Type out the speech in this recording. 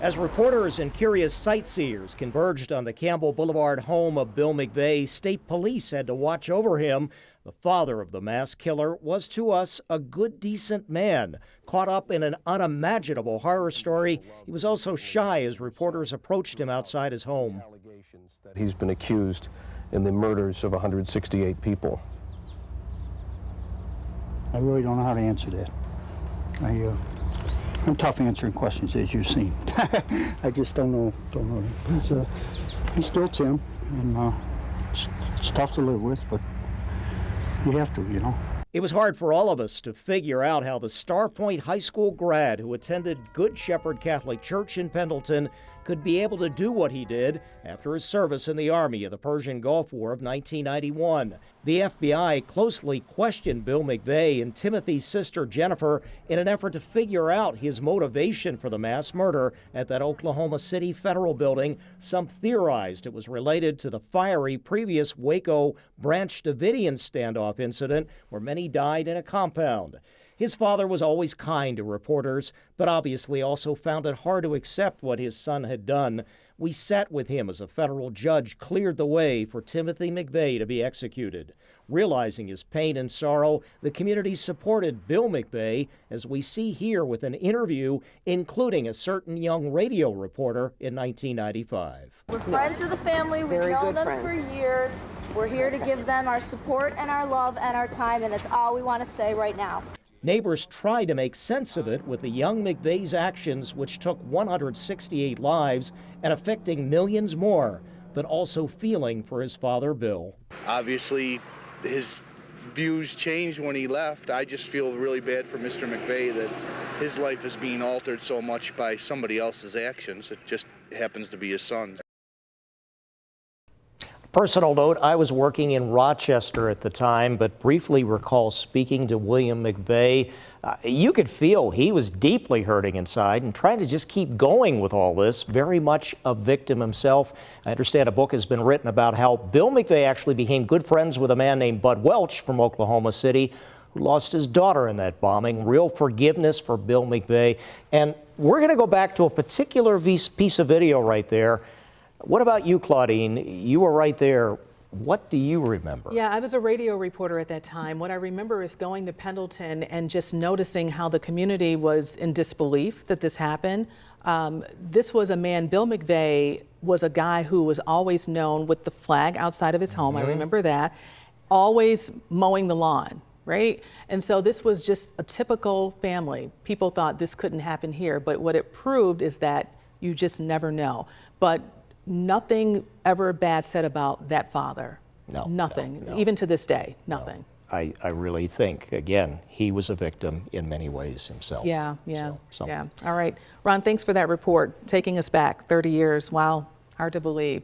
As reporters and curious sightseers converged on the Campbell Boulevard home of Bill McVeigh, state police had to watch over him. The father of the mass killer was to us a good, decent man, caught up in an unimaginable horror story. He was also shy as reporters approached him outside his home. He's been accused in the murders of 168 people. I really don't know how to answer that. I'm tough answering questions, as you've seen. I just don't know. He's still Tim, and it's tough to live with, but you have to, you know. It was hard for all of us to figure out how the Star Point High School grad who attended Good Shepherd Catholic Church in Pendleton could be able to do what he did after his service in the Army of the Persian Gulf War of 1991. The FBI closely questioned Bill McVeigh and Timothy's sister Jennifer in an effort to figure out his motivation for the mass murder at that Oklahoma City federal building. Some theorized it was related to the fiery previous Waco Branch Davidian standoff incident where many died in a compound. His father was always kind to reporters, but obviously also found it hard to accept what his son had done. We sat with him as a federal judge cleared the way for Timothy McVeigh to be executed. Realizing his pain and sorrow, the community supported Bill McVeigh, as we see here with an interview including a certain young radio reporter in 1995. We're friends of the family. We've known them for years. We're here to give them our support and our love and our time, and that's all we want to say right now. Neighbors tried to make sense of it with the young McVeigh's actions, which took 168 lives and affecting millions more, but also feeling for his father, Bill. Obviously, his views changed when he left. I just feel really bad for Mr. McVeigh that his life is being altered so much by somebody else's actions. It just happens to be his son's. Personal note, I was working in Rochester at the time, but briefly recall speaking to William McVeigh. You could feel he was deeply hurting inside and trying to just keep going with all this, very much a victim himself. I understand a book has been written about how Bill McVeigh actually became good friends with a man named Bud Welch from Oklahoma City, who lost his daughter in that bombing. Real forgiveness for Bill McVeigh. And we're going to go back to a particular piece of video right there. What about you, Claudine? You were right there. What do you remember? Yeah, I was a radio reporter at that time. What I remember is going to Pendleton and just noticing how the community was in disbelief that this happened. This was a man, Bill McVeigh, was a guy who was always known with the flag outside of his home. I remember that. Always mowing the lawn, right? And so this was just a typical family. People thought this couldn't happen here, but what it proved is that you just never know. But nothing ever bad said about that father. No. Nothing. No. Even to this day, nothing. No. I really think, again, he was a victim in many ways himself. Yeah. So. All right. Ron, thanks for that report. Taking us back 30 years. Wow. Hard to believe.